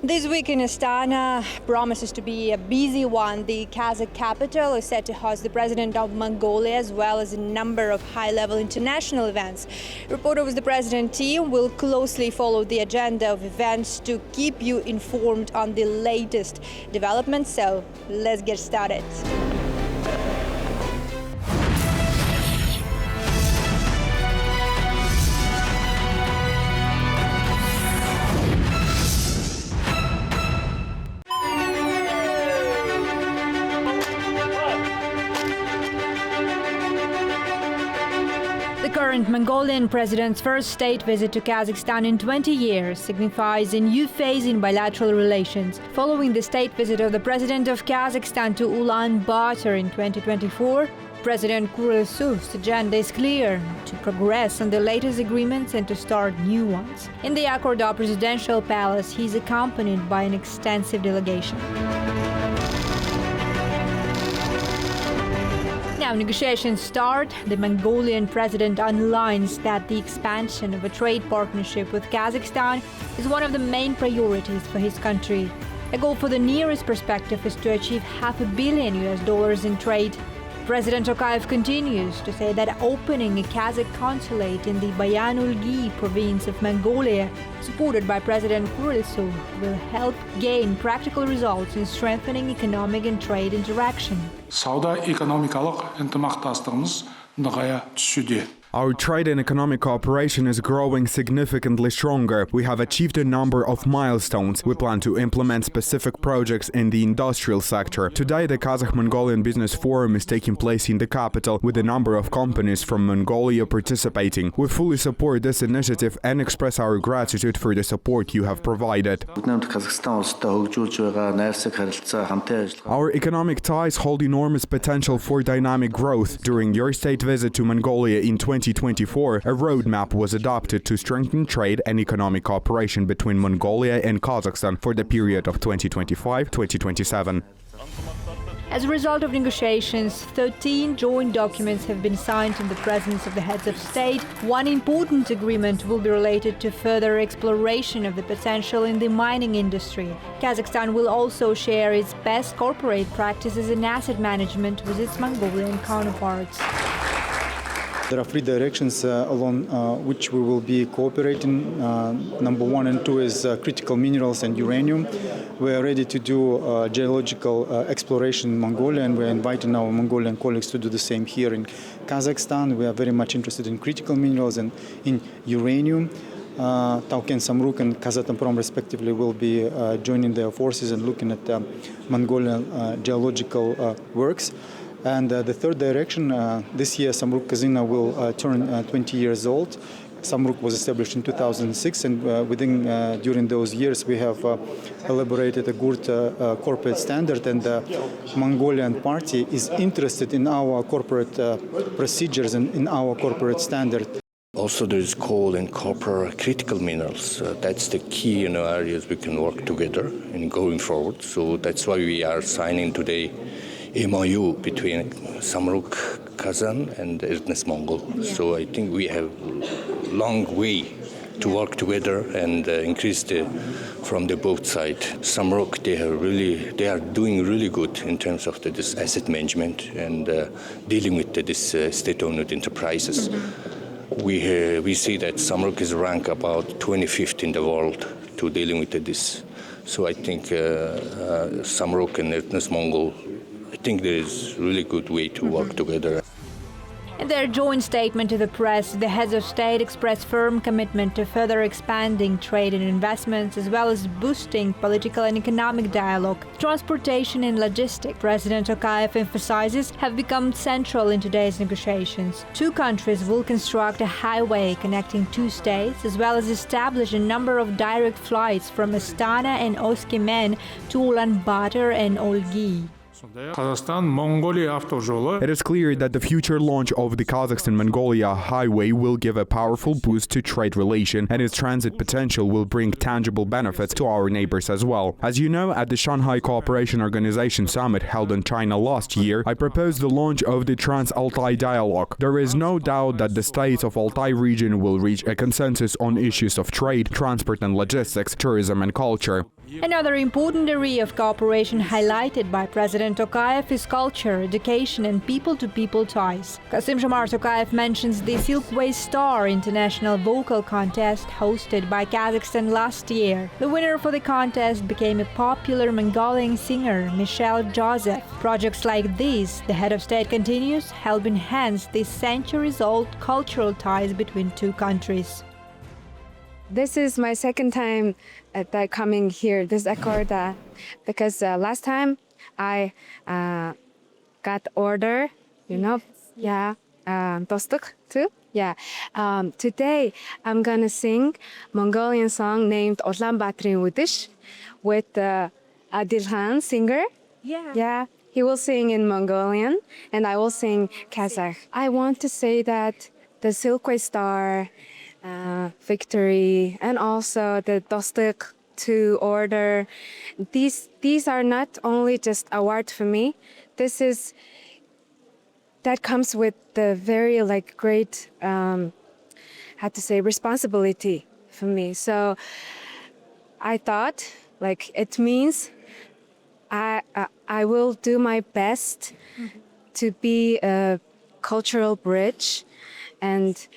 This week in Astana promises to be a busy one. The Kazakh capital is set to host the President of Mongolia as well as a number of high-level international events. Reporter with the President team will closely follow the agenda of events to keep you informed on the latest developments. So let's get started. The current Mongolian president's first state visit to Kazakhstan in 20 years signifies a new phase in bilateral relations. Following the state visit of the President of Kazakhstan to Ulaanbaatar in 2024, President Kurulesuk's agenda is clear: to progress on the latest agreements and to start new ones. In the Akorda Presidential Palace, he is accompanied by an extensive delegation. Now negotiations start. The Mongolian president underlines that the expansion of a trade partnership with Kazakhstan is one of the main priorities for his country. A goal for the nearest perspective is to achieve $500 million in trade. President Tokayev continues to say that opening a Kazakh consulate in the Bayan-Ulgi province of Mongolia, supported by President Kurulesuk, will help gain practical results in strengthening economic and trade interaction. Сауда-экономикалық ынтымақтастығымыз нығая түсуде. Our trade and economic cooperation is growing significantly stronger. We have achieved a number of milestones. We plan to implement specific projects in the industrial sector. Today, the Kazakh-Mongolian Business Forum is taking place in the capital, with a number of companies from Mongolia participating. We fully support this initiative and express our gratitude for the support you have provided. Our economic ties hold enormous potential for dynamic growth. During your state visit to Mongolia in 2024, a roadmap was adopted to strengthen trade and economic cooperation between Mongolia and Kazakhstan for the period of 2025-2027. As a result of negotiations, 13 joint documents have been signed in the presence of the heads of state. One important agreement will be related to further exploration of the potential in the mining industry. Kazakhstan will also share its best corporate practices in asset management with its Mongolian counterparts. There are three directions along which we will be cooperating. Number 1 and 2 is critical minerals and uranium. We are ready to do geological exploration in Mongolia, and we are inviting our Mongolian colleagues to do the same here in Kazakhstan. We are very much interested in critical minerals and in uranium. Tauken Samruk and Kazatomprom respectively will be joining their forces and looking at Mongolian geological works. And the third direction, this year Samruk Kazina will turn 20 years old. Samruk was established in 2006, and during those years we have elaborated a good corporate standard, and the Mongolian party is interested in our corporate procedures and in our corporate standard. Also, there is coal and copper, critical minerals. That's the key areas we can work together in going forward. So that's why we are signing today MOU between Samruk Kazan and Erdnes Mongol. Yeah. So I think we have a long way to work together and increase from the both sides. Samruk, they are doing really good in terms of this asset management and dealing with this state-owned enterprises. Mm-hmm. We see that Samruk is ranked about 25th in the world to dealing with this. So I think Samruk and Erdnes Mongol, I think there is a really good way to work together. In their joint statement to the press, the heads of state expressed firm commitment to further expanding trade and investments, as well as boosting political and economic dialogue. Transportation and logistics, President Tokayev emphasizes, have become central in today's negotiations. Two countries will construct a highway connecting two states, as well as establish a number of direct flights from Astana and Oskimene to Ulaanbaatar and Ulgi. It is clear that the future launch of the Kazakhstan-Mongolia highway will give a powerful boost to trade relation, and its transit potential will bring tangible benefits to our neighbors as well. As you know, at the Shanghai Cooperation Organization Summit held in China last year, I proposed the launch of the Trans-Altai Dialogue. There is no doubt that the states of Altai region will reach a consensus on issues of trade, transport and logistics, tourism and culture. Another important area of cooperation highlighted by President Tokayev is culture, education and people-to-people ties. Kassym-Jomart Tokayev mentions the Silkway Star International Vocal Contest hosted by Kazakhstan last year. The winner for the contest became a popular Mongolian singer, Michelle Joseph. Projects like these, the head of state continues, help enhance the centuries-old cultural ties between two countries. This is my second time at coming here, this Akorda, because last time I got order, dostuk too. Yeah. Today I'm gonna sing Mongolian song named Orlan Batrin Udish with Adilhan singer. Yeah. He will sing in Mongolian and I will sing Kazakh. I want to say that the Silkway Star victory and also the Dostuk to order, these are not only just award for me. That comes with the very great responsibility for me. So I thought it means I will do my best to be a cultural bridge and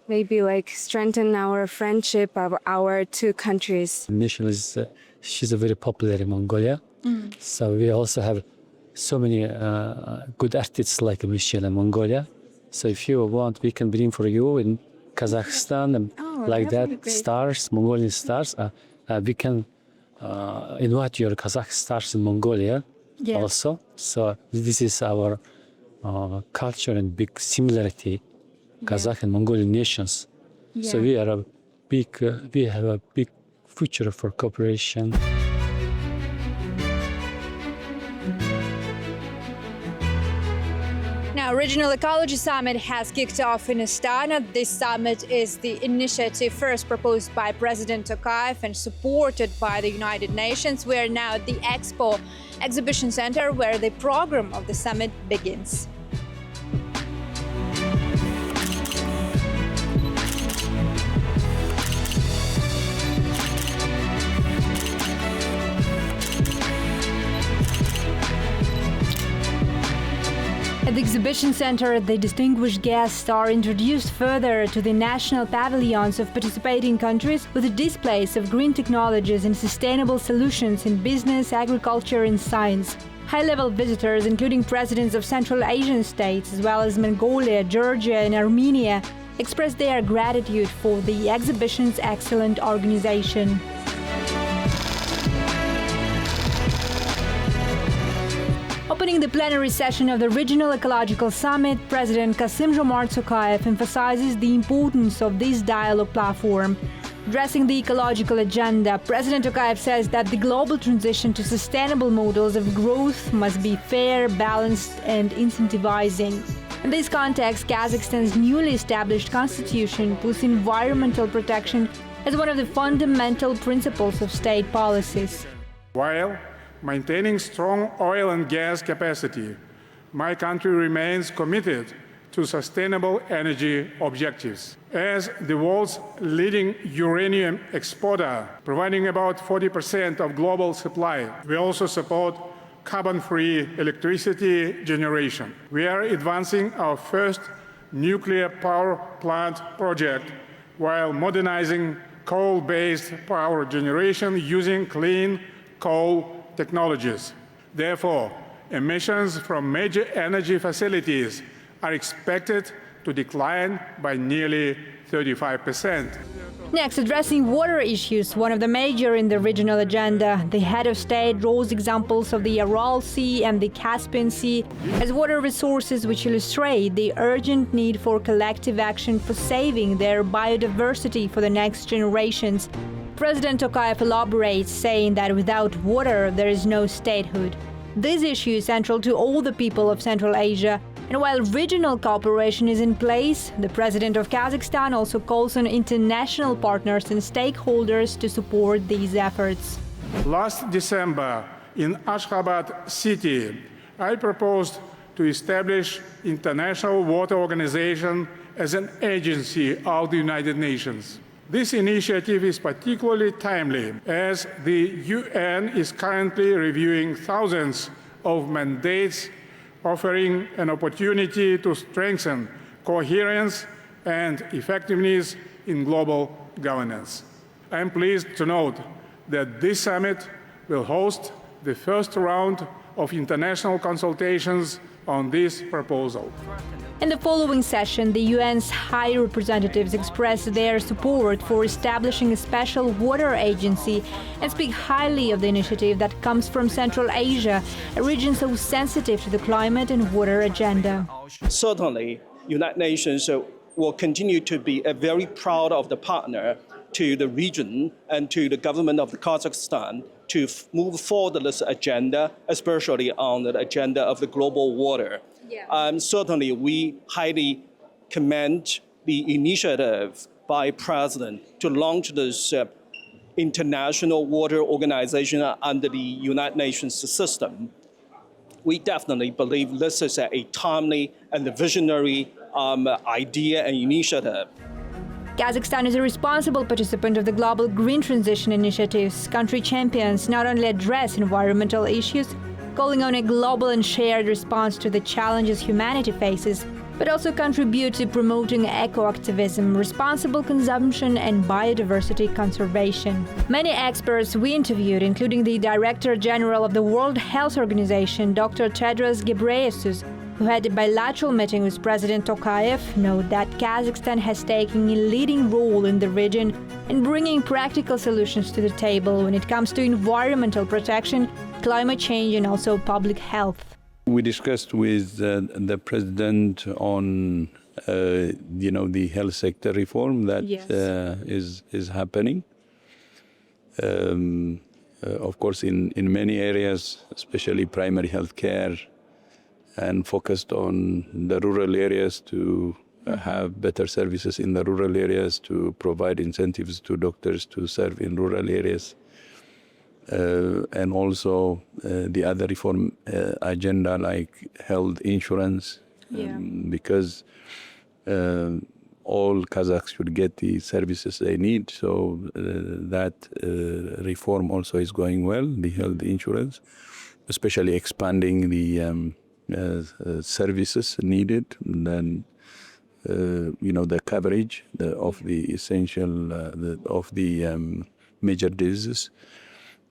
maybe strengthen our friendship of our two countries. Michelle she's a very popular in Mongolia. So we also have so many good artists like Michelle in Mongolia. So if you want, we can bring for you in Kazakhstan and stars, Mongolian stars. We can invite your Kazakh stars in Mongolia also. So this is our culture and big similarity. Kazakh and Mongolian nations. So we have a big future for cooperation. Now, Regional Ecology Summit has kicked off in Astana. This summit is the initiative first proposed by President Tokayev and supported by the United Nations. We are now at the Expo Exhibition Center where the program of the summit begins. At the exhibition center, the distinguished guests are introduced further to the national pavilions of participating countries with displays of green technologies and sustainable solutions in business, agriculture and science. High-level visitors, including presidents of Central Asian states, as well as Mongolia, Georgia and Armenia, expressed their gratitude for the exhibition's excellent organization. Opening the plenary session of the Regional Ecological Summit, President Kassym-Jomart Tokayev emphasizes the importance of this dialogue platform. Addressing the ecological agenda, President Tokayev says that the global transition to sustainable models of growth must be fair, balanced and incentivizing. In this context, Kazakhstan's newly established constitution puts environmental protection as one of the fundamental principles of state policies. While maintaining strong oil and gas capacity, my country remains committed to sustainable energy objectives. As the world's leading uranium exporter, providing about 40% of global supply, we also support carbon-free electricity generation. We are advancing our first nuclear power plant project while modernizing coal-based power generation using clean coal technologies. Therefore, emissions from major energy facilities are expected to decline by nearly 35%. Next, addressing water issues, one of the major in the regional agenda, the head of state draws examples of the Aral Sea and the Caspian Sea as water resources which illustrate the urgent need for collective action for saving their biodiversity for the next generations. President Tokayev elaborates, saying that without water, there is no statehood. This issue is central to all the people of Central Asia, and while regional cooperation is in place, the President of Kazakhstan also calls on international partners and stakeholders to support these efforts. Last December, in Ashgabat city, I proposed to establish International Water Organization as an agency of the United Nations. This initiative is particularly timely as the UN is currently reviewing thousands of mandates, offering an opportunity to strengthen coherence and effectiveness in global governance. I am pleased to note that this summit will host the first round of international consultations on this proposal. In the following session, the UN's high representatives expressed their support for establishing a special water agency and speak highly of the initiative that comes from Central Asia, a region so sensitive to the climate and water agenda. Certainly, United Nations will continue to be very proud of the partner to the region and to the government of Kazakhstan to move forward this agenda, especially on the agenda of the global water. Certainly, we highly commend the initiative by President to launch this international water organization under the United Nations system. We definitely believe this is a timely and visionary idea and initiative. Kazakhstan is a responsible participant of the Global Green Transition Initiative's country champions not only address environmental issues, calling on a global and shared response to the challenges humanity faces, but also contribute to promoting eco-activism, responsible consumption, and biodiversity conservation. Many experts we interviewed, including the Director General of the World Health Organization, Dr. Tedros Ghebreyesus, who had a bilateral meeting with President Tokayev, note that Kazakhstan has taken a leading role in the region in bringing practical solutions to the table when it comes to environmental protection, climate change, and also public health. We discussed with the president on, the health sector reform that is happening. Of course, in many areas, especially primary health care, and focused on the rural areas to have better services in the rural areas, to provide incentives to doctors to serve in rural areas. And also the other reform agenda like health insurance, because all Kazakhs should get the services they need. So that reform also is going well, the health insurance, especially expanding the services needed, and then the coverage of the essential of the major diseases.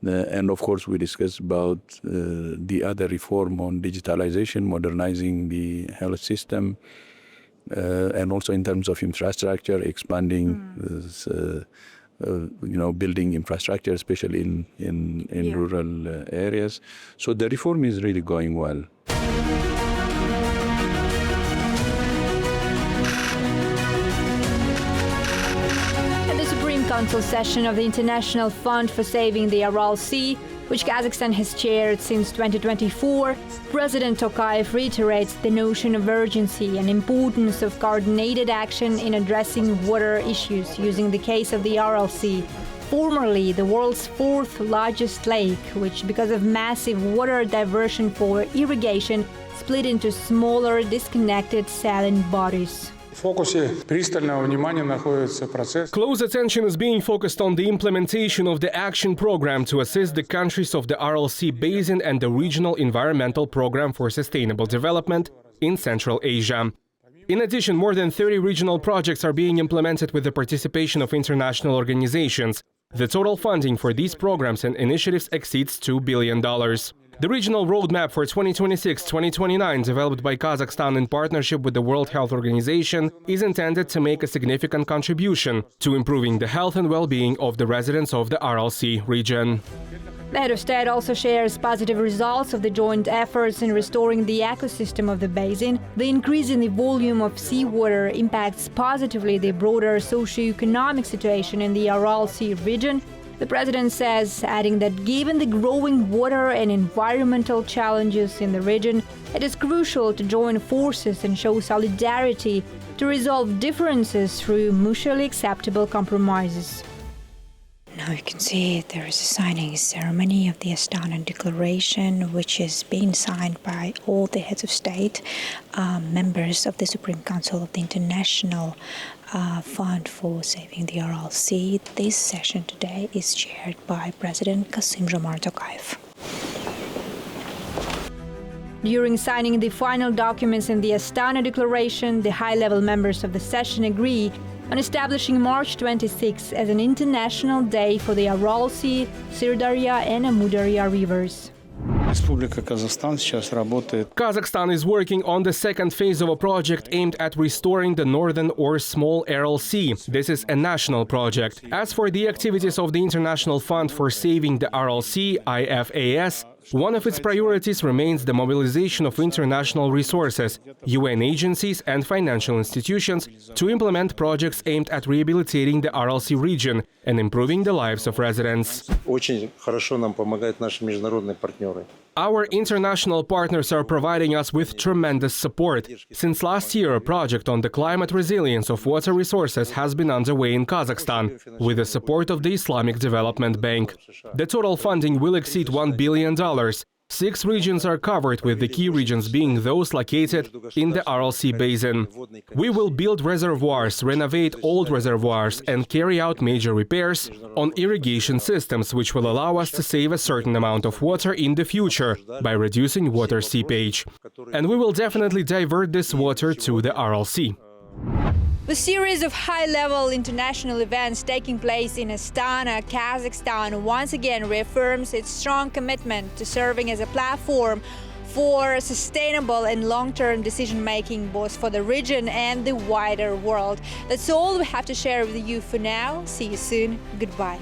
And of course, we discussed about the other reform on digitalization, modernizing the health system, and also in terms of infrastructure, expanding, building infrastructure, especially in rural areas. So the reform is really going well. Council session of the International Fund for Saving the Aral Sea, which Kazakhstan has chaired since 2024, President Tokayev reiterates the notion of urgency and importance of coordinated action in addressing water issues using the case of the Aral Sea, formerly the world's fourth largest lake, which because of massive water diversion for irrigation split into smaller disconnected saline bodies. Close attention is being focused on the implementation of the action program to assist the countries of the Aral Sea Basin and the Regional Environmental Program for Sustainable Development in Central Asia. In addition, more than 30 regional projects are being implemented with the participation of international organizations. The total funding for these programs and initiatives exceeds $2 billion. The regional roadmap for 2026-2029, developed by Kazakhstan in partnership with the World Health Organization, is intended to make a significant contribution to improving the health and well-being of the residents of the Aral Sea region. The head of state also shares positive results of the joint efforts in restoring the ecosystem of the basin. The increase in the volume of seawater impacts positively the broader socio-economic situation in the Aral Sea region. The president says, adding that given the growing water and environmental challenges in the region, it is crucial to join forces and show solidarity to resolve differences through mutually acceptable compromises. Now you can see there is a signing ceremony of the Astana Declaration, which is being signed by all the heads of state, members of the Supreme Council of the International Fund for Saving the Aral Sea. This session today is chaired by President Tokayev. During signing the final documents in the Astana Declaration, the high-level members of the session agree on establishing March 26 as an international day for the Aral Sea, Sirdarya and Amudarya rivers. Kazakhstan is working on the second phase of a project aimed at restoring the northern or small Aral Sea. This is a national project. As for the activities of the International Fund for Saving the Aral Sea, IFAS, one of its priorities remains the mobilization of international resources, UN agencies and financial institutions to implement projects aimed at rehabilitating the Aral Sea region and improving the lives of residents. Our international partners are providing us with tremendous support. Since last year, a project on the climate resilience of water resources has been underway in Kazakhstan, with the support of the Islamic Development Bank. The total funding will exceed $1 billion. 6 regions are covered, with the key regions being those located in the Aral Sea basin. We will build reservoirs, renovate old reservoirs and carry out major repairs on irrigation systems, which will allow us to save a certain amount of water in the future by reducing water seepage. And we will definitely divert this water to the Aral Sea. The series of high-level international events taking place in Astana, Kazakhstan, once again reaffirms its strong commitment to serving as a platform for sustainable and long-term decision-making both for the region and the wider world. That's all we have to share with you for now. See you soon. Goodbye.